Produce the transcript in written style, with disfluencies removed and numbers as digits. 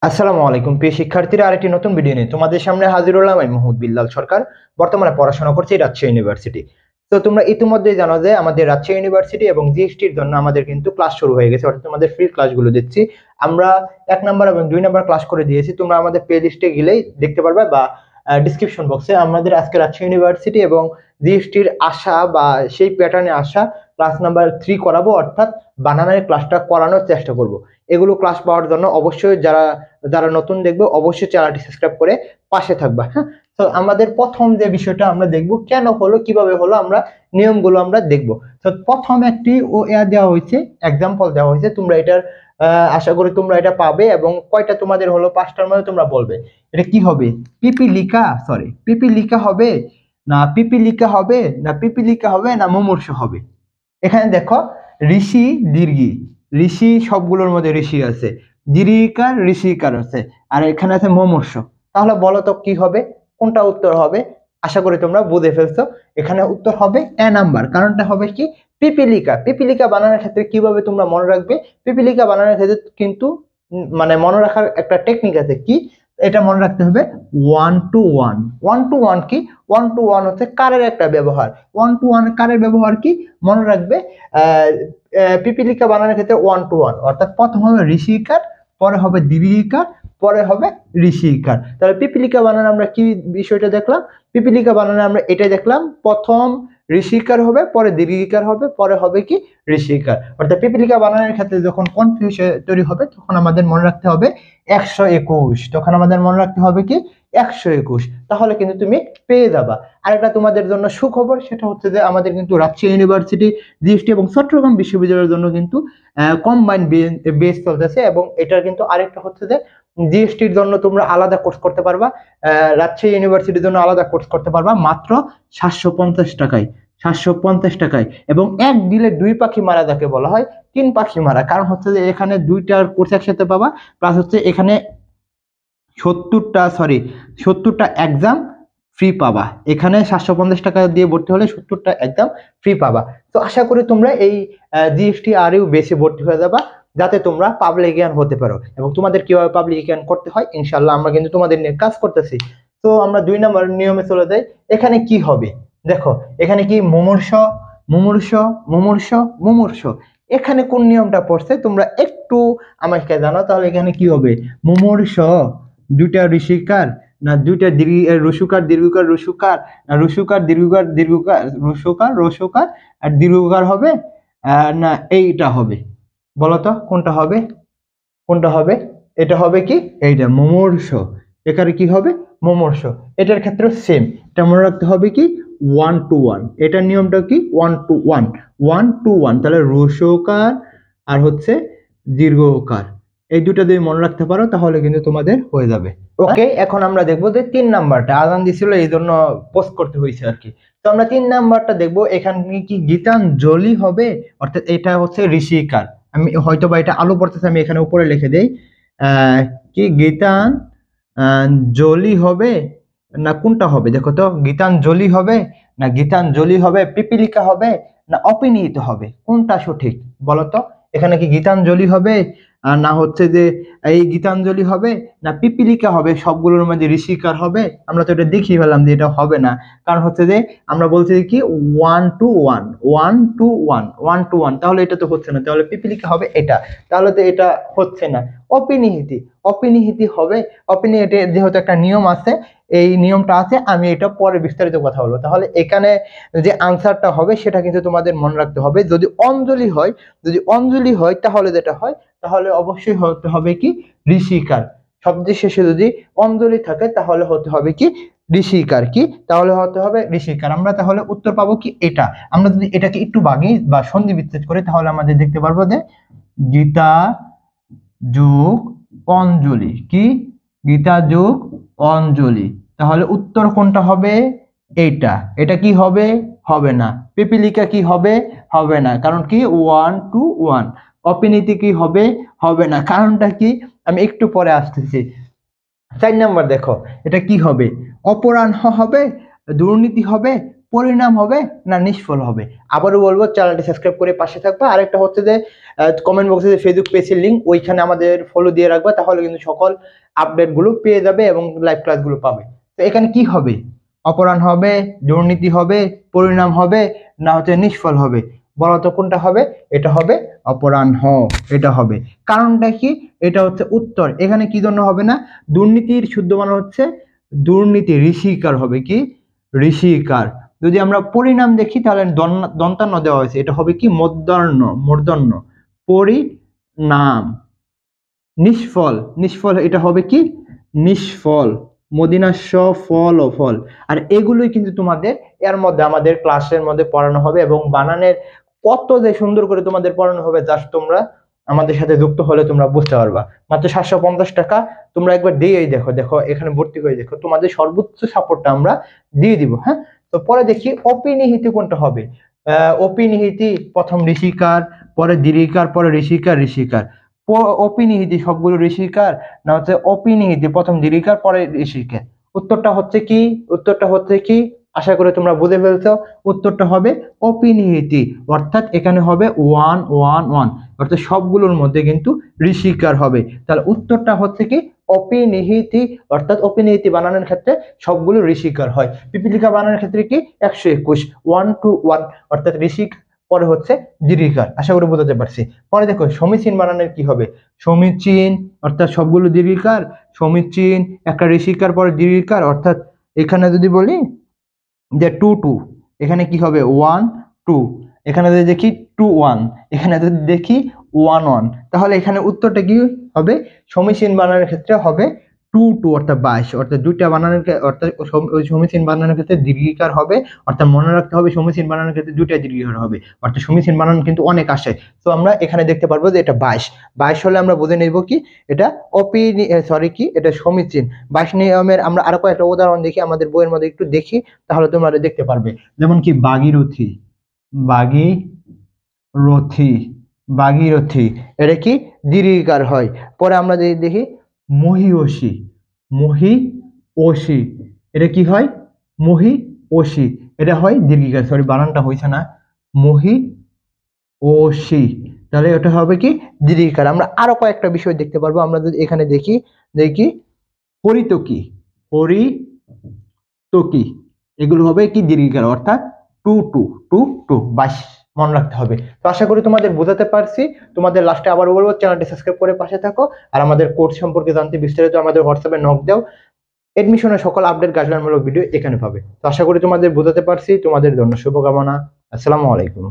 আসসালামু আলাইকুম প্রিয় শিক্ষার্থীরা, আরেকটি নতুন ভিডিও নিয়ে তোমাদের সামনে হাজির হলাম। আমি মাহমুদ বিল্লাল সরকার, বর্তমানে পড়াশোনা করছি রাজশাহী ইউনিভার্সিটি। তো তোমরা ইতিমধ্যেই জানো যে আমাদের রাজশাহী ইউনিভার্সিটি এবং জিএসটির জন্য আমাদের কিন্তু ক্লাস শুরু হয়ে গেছে, অর্থাৎ তোমাদের ফ্রি ক্লাসগুলো দিচ্ছি আমরা। 1 নম্বর এবং 2 নম্বর ক্লাস করে দিয়েছি, তোমরা আমাদের প্লে লিস্টে গেলেই দেখতে পারবে বা ডিসক্রিপশন বক্সে আমাদের আজকে রাজশাহী ইউনিভার্সিটি এবং জিএসটির আসা বা সেই প্যাটার্নে আসা ক্লাস নাম্বার 3 করাবো, অর্থাৎ বানানের ক্লাসটা করানোর চেষ্টা করব। এগুলো ক্লাস পাওয়ার জন্য অবশ্যই যারা যারা নতুন দেখবে অবশ্যই চ্যানেলটি সাবস্ক্রাইব করে পাশে থাকবা। হ্যাঁ, তো আমাদের প্রথম যে বিষয়টা আমরা দেখব কেন হলো, কিভাবে হলো, আমরা নিয়মগুলো আমরা দেখব। তো প্রথম একটি দেওয়া হয়েছে, এক্সাম্পল দেওয়া হয়েছে, তোমরা এটার আশা করি তোমরা এটা পাবে এবং কয়টা তোমাদের হলো 5টার মধ্যে তোমরা বলবে এটা কি হবে। পিপিলিকা হবে না পিপিলিকা হবে না পিপিলিকা হবে না মুমূর্ষু হবে। এখানে দেখো ঋষি দীর্ঘি, ঋষি সবগুলোর মধ্যে ঋষি আছে, দীর্ঘিকার ঋষিকার আছে, আর এখানে আছে মুমূর্ষ। তাহলে বলো তো কি হবে, কোনটা উত্তর হবে? আশা করি তোমরা বুঝে ফেলছো। এখানে উত্তর হবে এ নাম্বার। কারণটা হবে কি, পিপিলিকা। পিপিলিকা বানানোর ক্ষেত্রে কিভাবে তোমরা মনে রাখবে, পিপিলিকা বানানোর ক্ষেত্রে কিন্তু মানে মনে রাখার একটা টেকনিক আছে। কি এটা মনে রাখতে হবে, 1 to 1। 1 to 1 কি? 1 to 1 হচ্ছে কারের একটা ব্যবহার। 1 to 1 কারের ব্যবহার কি মনে রাখবে, পিপিলিকা বানানোর ক্ষেত্রে 1 to 1, অর্থাৎ প্রথম হবে ঋষিকার, পরে হবে দীর্ঘিকার, পরে হবে ঋষিকার। তাহলে পিপিলিকা বানানো আমরা কি বিষয়টা দেখলাম, পিপিলিকা বানানো আমরা এটা দেখলাম, প্রথম ঋষিকার হবে, পরে দীর্ঘিকার হবে, পরে হবে কি ঋষিকার। অর্থাৎ পিপিলিকা বানানোর ক্ষেত্রে যখন কনফিউশন তৈরি হবে তখন আমাদের মনে রাখতে হবে 121। তখন আমাদের মনে রাখতে হবে কি 121, তাহলে কিন্তু তুমি পেয়ে যাবা। আরেকটা তোমাদের জন্য সুখবর, সেটা হচ্ছে যে আমাদের কিন্তু রাজশাহী ইউনিভার্সিটি, জিএসটি এবং চট্টগ্রাম বিশ্ববিদ্যালয়ের জন্য কিন্তু কম্বাইন্ড বেস চলতেছে। এবং এটার কিন্তু আরেকটা হচ্ছে যে জিএসটির জন্য তোমরা আলাদা কোর্স করতে পারবা, রাজশাহী ইউনিভার্সিটির জন্য আলাদা কোর্স করতে পারবা মাত্র 750 টাকায়। 750 টাকায়, এবং এক দিলে 2 পাখি মারা যাকে বলা হয়, 3 পাখি মারা। কারণ হচ্ছে যে এখানে 2টার কোর্স একসাথে পাবা, প্লাস হচ্ছে এখানে 70টা এক্সাম ফ্রি পাবা। এখানে 750 টাকা দিয়ে ভর্তি হলে 70টা এক্সাম ফ্রি পাবা। তো আশা করি তোমরা এই জিএসটি আরও বেশি ভর্তি হয়ে যাবা, যাতে তোমরা পাবলিকিয়ান হতে পারো। এবং তোমাদের কিভাবে পাবলিকিয়ান করতে হয় ইনশাল্লাহ আমরা কিন্তু তোমাদের নিয়ে কাজ করতেছি। তো আমরা 2 নম্বর নিয়মে চলে যাই। এখানে কি হবে দেখো, এখানে কি মুমূর্ষ মুমূর্ষ মুমূর্ষ মুমূর্ষ। এখানে কোন নিয়মটা পড়ছে তোমরা একটু আমাকে জানো, তাহলে এখানে কি হবে, মুমূর্ষ 2টা ঋষিকার না 2টা রসুকার দীর্ঘকার রসুকার না রসুকার দীর্ঘকার দীর্ঘকার রসুকার রসুকার আর দীর্ঘকার হবে না এইটা হবে? বলতো কোনটা হবে, কোনটা হবে? এটা হবে কি এইটা মুমূর্ষ। এখানে কি হবে মুমূর্ষ। এটার ক্ষেত্রে সেম, এটা মনে রাখতে হবে কি 1 to 1। এটার নিয়মটা কি 1 to 1, 1 to 1। তাহলে রসুকার আর হচ্ছে দীর্ঘকার, এই দুটো যদি মনে রাখতে পারো তাহলে কিন্তু তোমাদের হয়ে যাবে। ওকে, এখন আমরা দেখবো যে 3 নাম্বারটা আজান দিছিল এই জন্য পোস্ট করতে হয়েছে আর কি। তো আমরা 3 নাম্বারটা দেখবো, এখানে কি গীতাঞ্জলি হবে, অর্থাৎ এটা হচ্ছে ঋষিকার। আমি হয়তো বা এটা আলো পড়তেছে, আমি এখানে উপরে লিখে দেই কি গীতাঞ্জলি হবে না কোনটা হবে, দেখো তো গীতাঞ্জলি হবে না গীতাঞ্জলি হবে, পিপিলিকা হবে না অপিনিহিত হবে, কোনটা সঠিক বলতো? এখানে কি গীতাঞ্জলি হবে না হচ্ছে যে এই গীতাঞ্জলি হবে না পিপিলিকা হবে, সবগুলোর মধ্যে ঋষিকার হবে? আমরা তো এটা দেখিয়ে ফেললাম যে এটা হবে না। কারণ হচ্ছে যে আমরা বলছি কি 1 to 1, 1 to 1, 1 to 1, তাহলে এটা তো হচ্ছে না। তাহলে পিপিলিকা হবে এটা, তাহলে তো এটা হচ্ছে না। অপিনিহিতি, অপিনিহিতি হবে। অপিনিহিতি যেহেতু একটা নিয়ম আছে, এই নিয়মটা আছে, আমি এটা পরে বিস্তারিত কথা বলবো। তাহলে এখানে যে আনসারটা হবে সেটা কিন্তু তোমাদের মনে রাখতে হবে। যদি অঞ্জলি হয়, যদি অঞ্জলি হয় তাহলে যেটা হয়, তাহলে অবশ্যই হতে হবে কি ঋষিকার। শব্দের শেষে যদি অঞ্জলি থাকে তাহলে হতে হবে কি ঋষিকার। কি তাহলে হতে হবে ঋষিকার। আমরা তাহলে উত্তর পাবো কি এটা। আমরা যদি এটাকে একটু ভাঙি বা সন্ধি বিচ্ছেদ করি তাহলে আমাদের দেখতে পারবো যে গীতা যোগ অঞ্জলি, কি গীতা যোগ অঞ্জলি। তাহলে উত্তর কোনটা হবে, এইটা। এটা কি হবে, হবে না। পিপিলিকা কি হবে, হবে না। কারণ কি 1 to 1। অপিনীতি কি হবে, হবে না। কারণটা কি আমি একটু পরে আসতেছি। 4 নাম্বার দেখো, এটা কি হবে, অপরাহ্ন হবে, দুর্নীতি হবে, পরিণাম হবে না নিষ্ফল হবে। আবারও বলবো চ্যানেলটি সাবস্ক্রাইব করে পাশে থাকবে। আরেকটা হচ্ছে যে কমেন্ট বক্সে যে ফেসবুক পেজের লিঙ্ক ওইখানে আমাদের ফলো দিয়ে রাখবে, তাহলে কিন্তু সকল আপডেটগুলো পেয়ে যাবে এবং লাইভ ক্লাসগুলো পাবে। তো এখানে কি হবে? অপরাণ হবে, দুর্নীতি হবে, পরিণাম হবে, না হচ্ছে নিষ্ফল হবে? বলতো কোনটা হবে? এটা হবে অপরাণ এটা হবে। কারণটা কি? এটা হচ্ছে উত্তর। এখানে কি জন্য হবে না? দুর্নীতির শুদ্ধ মানে হচ্ছে দুর্নীতি, ঋষিকার হবে কি? ঋষিকার। যদি আমরা পরিণাম দেখি তাহলে দন্তান্ন দেওয়া হয়েছে, এটা হবে কি? মূর্ধন্য। পরিণাম। নিষ্ফল, নিষ্ফল এটা হবে কি? নিষ্ফল। মদিনাস্য ফল ও ফল। আর এগুলোই কিন্তু তোমাদের এর মধ্যে আমাদের ক্লাসের মধ্যে পড়ানো হবে, এবং বানানের কত যে সুন্দর করে তোমাদের পড়ানো হবে, জাস্ট তোমরা আমাদের সাথে যুক্ত হলে তোমরা বুঝতে পারবা। মাত্র 750 টাকা, তোমরা একবার দিয়েই দেখো, এখানে ভর্তি হয়ে দেখো, তোমাদের সর্বোচ্চ সাপোর্টটা আমরা দিয়ে দিব। হ্যাঁ, তো পরে দেখি অপিনিহিতি কোনটা হবে। অপিনিহিতি প্রথম ঋষিকার, পরে দীর্ঘিকার, পরে ঋষিকার। অপিনিহিতি সবগুলো ঋষিকার, না হচ্ছে অপিনিহিতি প্রথম দীর্ঘিকার পরে ঋষিকার? উত্তরটা হচ্ছে কি? আশা করি তোমরা বুঝে ফেলছো। উত্তরটা হবে অপিনিহিতি, অর্থাৎ এখানে হবে 1 1 1, অর্থাৎ সবগুলোর মধ্যে কিন্তু ঋষিকার হবে। তাহলে উত্তরটা হচ্ছে কি? অপিনিহিতি, অর্থাৎ অপিনিহিতি বানানোর ক্ষেত্রে সবগুলো ঋষিকার হয়। পিপীলিকা বানানোর ক্ষেত্রে কি? 121 1 to 1, অর্থাৎ ঋষিক, পরে হচ্ছে দীর্ঘিকার। আশা করি বোঝাতে পারছি। পরে দেখো সমীচীন বানানোর কি হবে? সমীচীন, অর্থাৎ সবগুলো দীর্ঘিকার। সমীচীন, একটা ঋষিকার পরে দীর্ঘিকার, অর্থাৎ এখানে যদি বলি যে 2 2, এখানে কি হবে? 1 2। এখানে যদি দেখি 2 1, এখানে যদি দেখি 1 1, তাহলে এখানে উত্তরটা কি হবে? সমীচীন বানানোর ক্ষেত্রে হবে 2 2, অর্থাৎ 22, অর্থাৎ দুইটা বানানোর অর্থাৎ ওই সমীচীন বানানোর ক্ষেত্রে দীর্ঘিকার হবে, অর্থাৎ মনে রাখতে হবে সমীচীন বানানোর ক্ষেত্রে দুইটা দীর্ঘিকার হবে, অর্থাৎ সমীচীন বানানো কিন্তু অনেক আসে। তো আমরা এখানে দেখতে পারবো যে এটা 22 হলে আমরা বুঝে নেব কি এটা এটা সমীচীন। 22 নিয়মের আমরা আরো কয়েকটা উদাহরণ দেখি, আমাদের বইয়ের মধ্যে একটু দেখি, তাহলে তোমরা দেখতে পারবে। যেমন কি ভাগীরথী, এটা কি? দীর্ঘিকার হয়। পরে আমরা যদি দেখি মহীয়সী, এটা কি হয়? মহীয়সী, এটা হয় দীর্ঘিকার। বানানটা হয়েছে না, মহীয়সী, তাহলে এটা হবে কি? দীর্ঘিকার। আমরা আরো কয়েকটা বিষয় দেখতে পারবো। আমরা যদি এখানে দেখি হরিতকি, এগুলো হবে কি? দীর্ঘিকার, অর্থাৎ 2 2 2 2 22 মনে রাখতে হবে। তো আশা করি তোমাদের বোঝাতে পারছি। তোমাদের লাস্টে আবার বলবো চ্যানেলটি সাবস্ক্রাইব করে পাশে থাকো, আর আমাদের কোর্স সম্পর্কে জানতে বিস্তারিত আমাদের হোয়াটসঅ্যাপে নক দাও। এডমিশনের সকল আপডেট গাইডলাইনমূলক ভিডিও এখানে পাবে। তো আশা করি তোমাদের বোঝাতে পারছি। তোমাদের জন্য শুভকামনা। আসসালামু আলাইকুম।